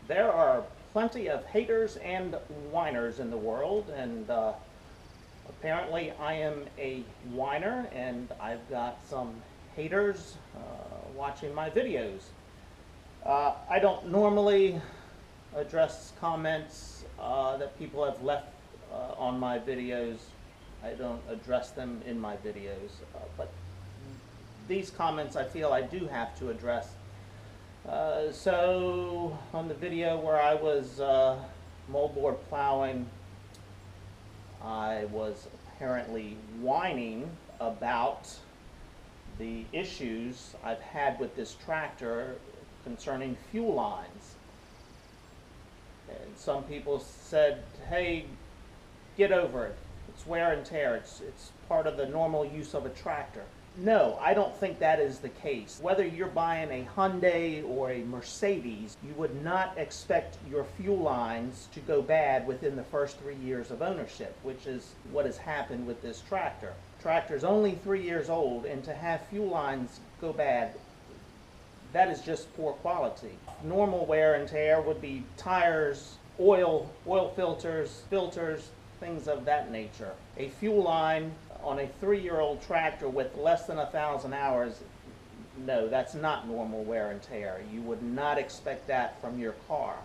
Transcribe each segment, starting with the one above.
There are plenty of haters and whiners in the world, and apparently I am a whiner, and I've got some haters watching my videos. I don't normally address comments that people have left on my videos. I don't address them in my videos, but these comments I feel I do have to address. So on the video where I was moldboard plowing, I was apparently whining about the issues I've had with this tractor concerning fuel lines. And some people said, hey, get over it. It's wear and tear. It's part of the normal use of a tractor. No, I don't think that is the case. Whether you're buying a Hyundai or a Mercedes, you would not expect your fuel lines to go bad within the first 3 years of ownership, which is what has happened with this tractor. Tractor's only 3 years old, and to have fuel lines go bad, that is just poor quality. Normal wear and tear would be tires, oil filters, things of that nature. A fuel line on a 3-year-old tractor with less than 1,000 hours, no, that's not normal wear and tear. You would not expect that from your car.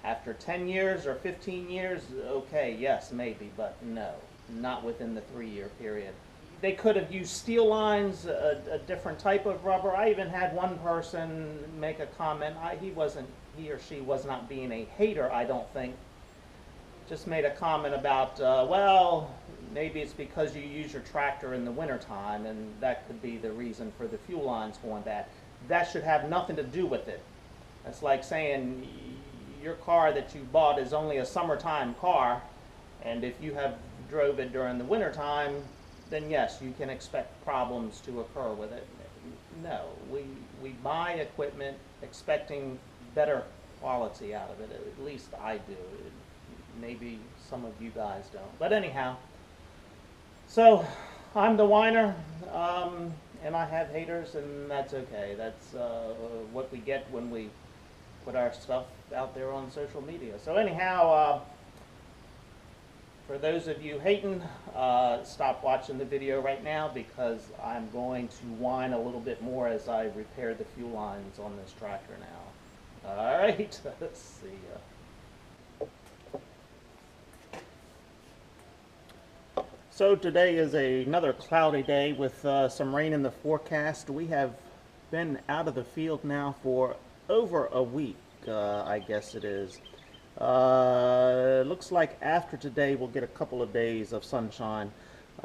After 10 years or 15 years, okay, yes, maybe, but no, not within the 3-year period. They could have used steel lines, a different type of rubber. I even had one person make a comment. He or she was not being a hater, I don't think. Just made a comment about, well, maybe it's because you use your tractor in the wintertime, and that could be the reason for the fuel lines going bad. That should have nothing to do with it. That's like saying your car that you bought is only a summertime car, and if you have drove it during the wintertime, then yes, you can expect problems to occur with it. No, we buy equipment expecting better quality out of it. At least I do. Maybe some of you guys don't. But anyhow, so I'm the whiner, and I have haters, and that's okay. That's what we get when we put our stuff out there on social media. So anyhow, for those of you hating, stop watching the video right now, because I'm going to whine a little bit more as I repair the fuel lines on this tractor now. All right, let's see. So today is another cloudy day with some rain in the forecast. We have been out of the field now for over a week, I guess it is. Looks like after today we'll get a couple of days of sunshine.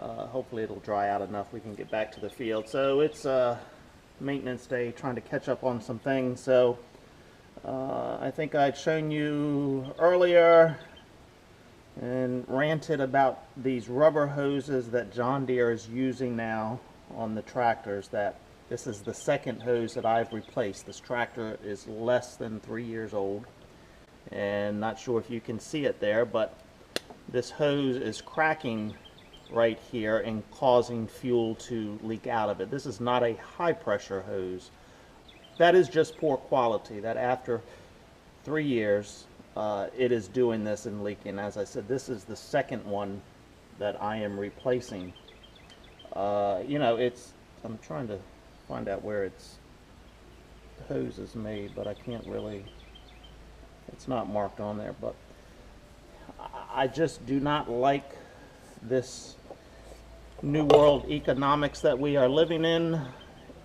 Hopefully it'll dry out enough we can get back to the field. So it's maintenance day, trying to catch up on some things. So I think I'd shown you earlier and ranted about these rubber hoses that John Deere is using now on the tractors. That this is the second hose that I've replaced. This tractor is less than 3 years old, and not sure if you can see it there, but this hose is cracking right here and causing fuel to leak out of it. This is not a high pressure hose. That is just poor quality, that after 3 years it is doing this and leaking. As I said, this is the second one that I am replacing. You know, I'm trying to find out where the hose is made, but I can't really, it's not marked on there. But I just do not like this new world economics that we are living in,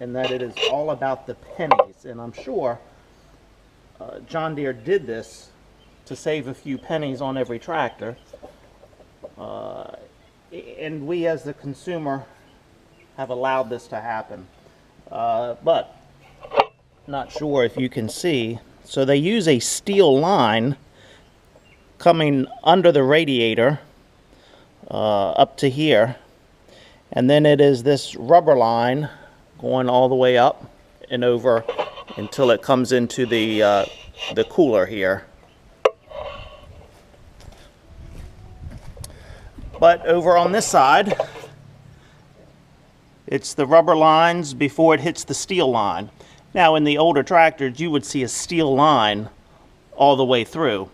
and that it is all about the pennies. And I'm sure John Deere did this to save a few pennies on every tractor, and we as the consumer have allowed this to happen. But not sure if you can see, so they use a steel line coming under the radiator up to here, and then it is this rubber line going all the way up and over until it comes into the cooler here. But over on this side, it's the rubber lines before it hits the steel line. Now in the older tractors, you would see a steel line all the way through.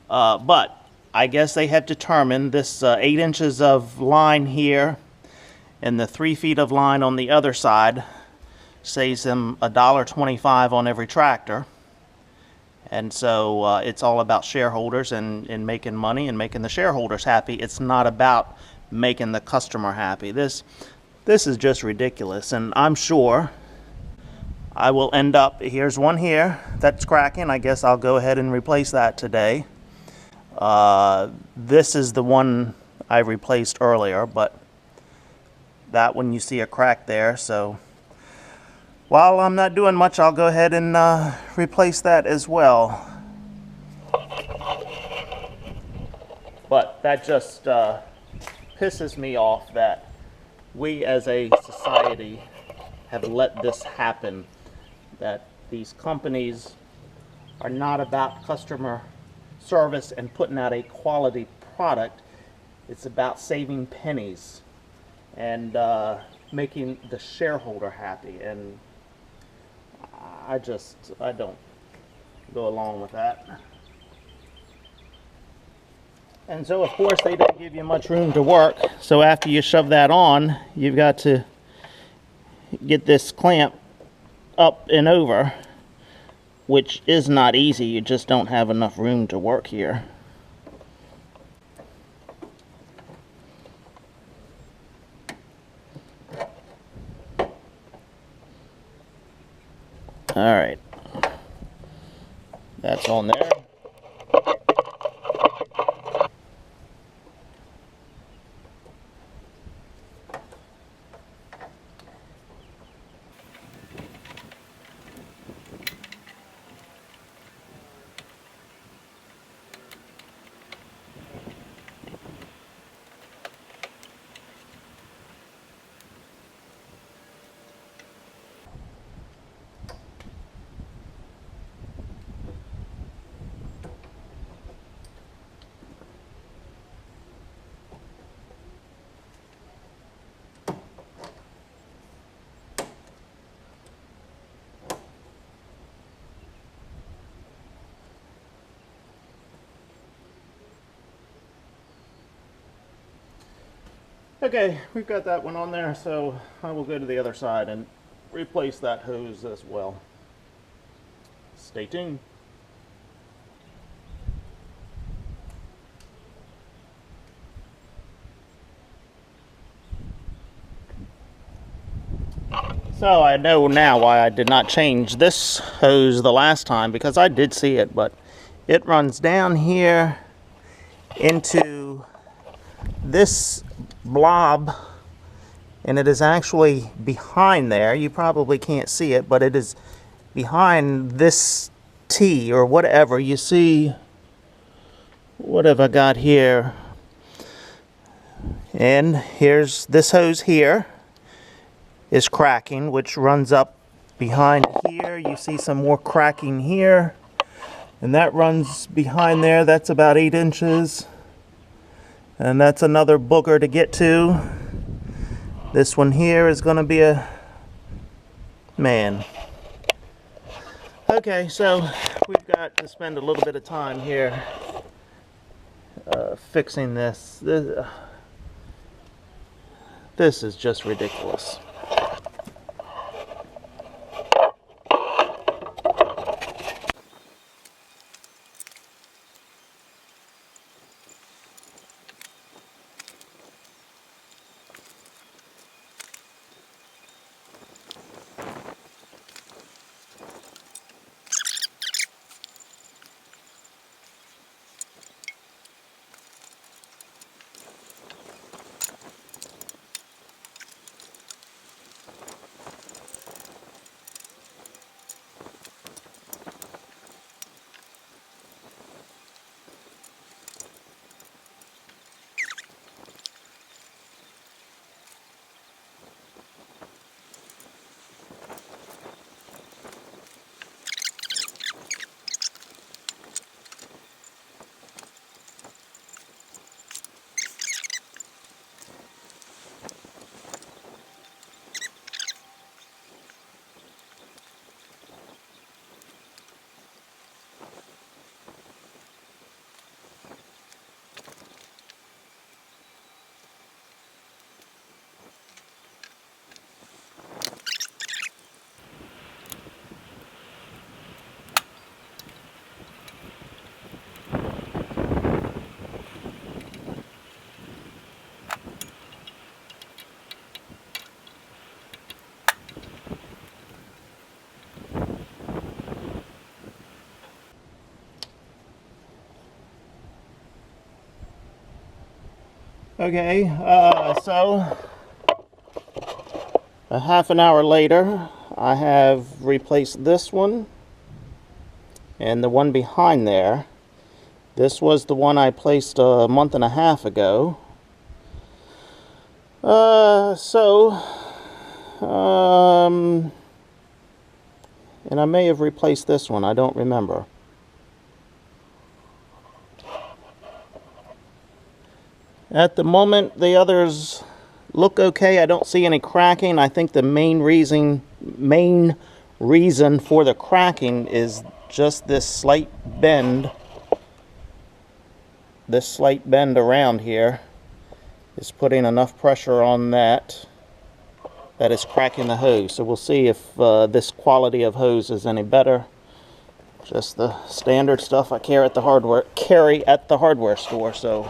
But I guess they have determined this 8 inches of line here and the 3 feet of line on the other side saves them $1.25 on every tractor. And so it's all about shareholders and making money and making the shareholders happy. It's not about making the customer happy. This is just ridiculous, and I'm sure I will end up, here's one here that's cracking. I guess I'll go ahead and replace that today. This is the one I replaced earlier, but that one you see a crack there. So while I'm not doing much, I'll go ahead and replace that as well. But that just pisses me off that we as a society have let this happen, that these companies are not about customer service and putting out a quality product. It's about saving pennies and making the shareholder happy, and I don't go along with that. And so of course they don't give you much room to work, so after you shove that on, you've got to get this clamp up and over, which is not easy. You just don't have enough room to work here. All right, that's on there. Okay, we've got that one on there, so I will go to the other side and replace that hose as well. Stay tuned. So I know now why I did not change this hose the last time, because I did see it, but it runs down here into this blob, and it is actually behind there. You probably can't see it, but it is behind this T or whatever. You see, what have I got here? And here's this hose here is cracking, which runs up behind here. You see some more cracking here, and that runs behind there. That's about 8 inches. And that's another booger to get to. This one here is going to be a man. Okay, so we've got to spend a little bit of time here fixing this. This is just ridiculous. Okay, so a half an hour later, I have replaced this one and the one behind there. This was the one I placed a month and a half ago. And I may have replaced this one, I don't remember. At the moment, the others look okay. I don't see any cracking. I think the main reason for the cracking is just this slight bend. This slight bend around here is putting enough pressure on that is cracking the hose. So we'll see if this quality of hose is any better. Just the standard stuff I carry at the hardware store. So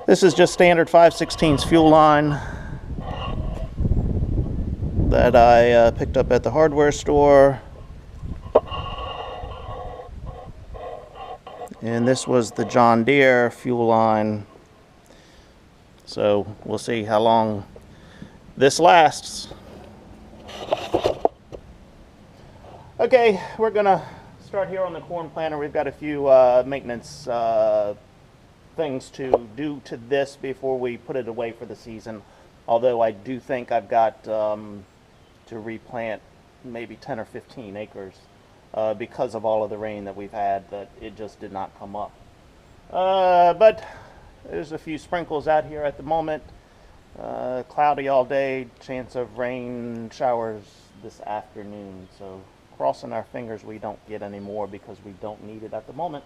this is just standard 5/16 fuel line that I picked up at the hardware store. And this was the John Deere fuel line. So we'll see how long this lasts. Okay, we're gonna start here on the corn planter. We've got a few maintenance things to do to this before we put it away for the season. Although I do think I've got to replant maybe 10 or 15 acres. Because of all of the rain that we've had, that it just did not come up. But there's a few sprinkles out here at the moment. Cloudy all day, chance of rain showers this afternoon. So crossing our fingers we don't get any more because we don't need it at the moment.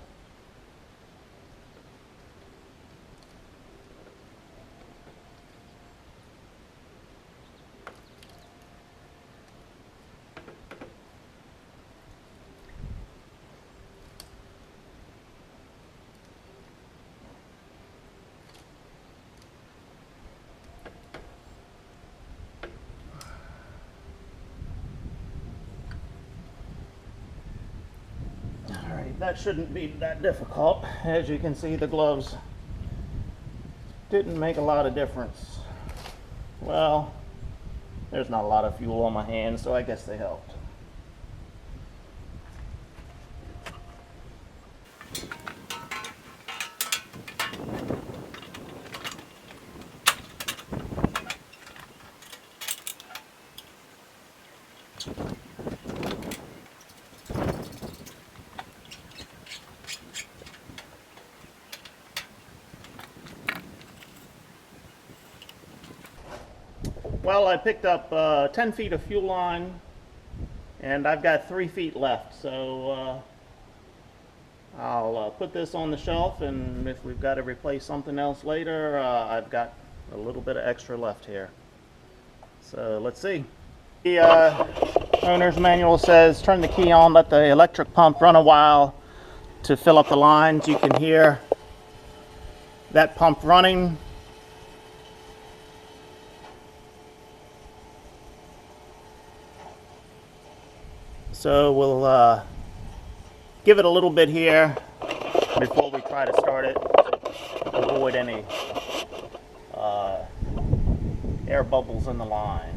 That shouldn't be that difficult. As you can see, the gloves didn't make a lot of difference. Well, there's not a lot of fuel on my hands, so I guess they helped. Well, I picked up 10 feet of fuel line, and I've got 3 feet left, so I'll put this on the shelf, and if we've got to replace something else later, I've got a little bit of extra left here. So let's see. The owner's manual says turn the key on, let the electric pump run a while to fill up the lines. You can hear that pump running. So we'll give it a little bit here before we try to start it to avoid any air bubbles in the line.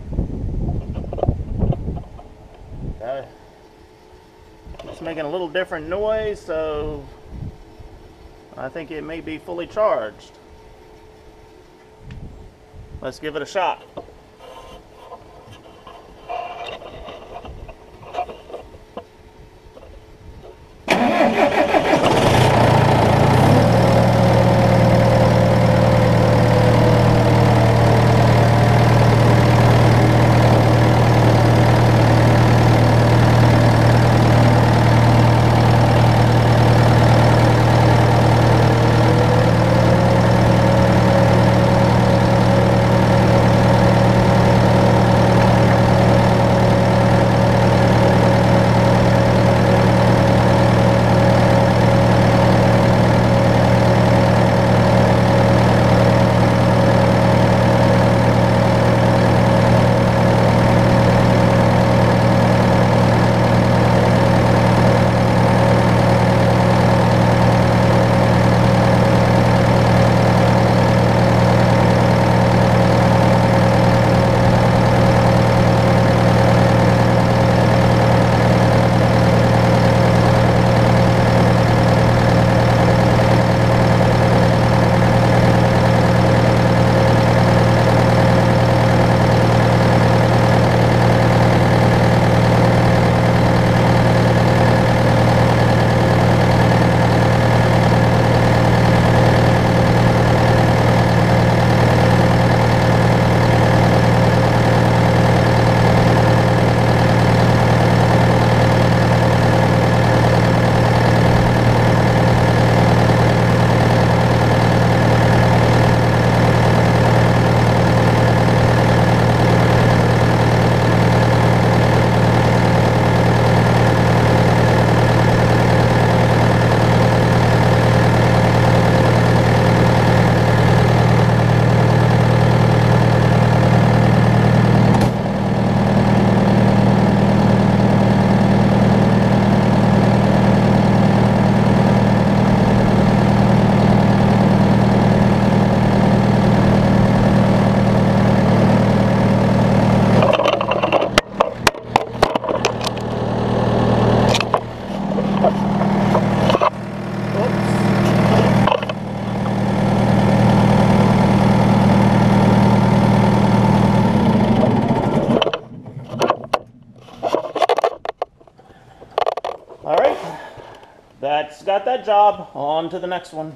Okay. It's making a little different noise, so I think it may be fully charged. Let's give it a shot. that job. On to the next one.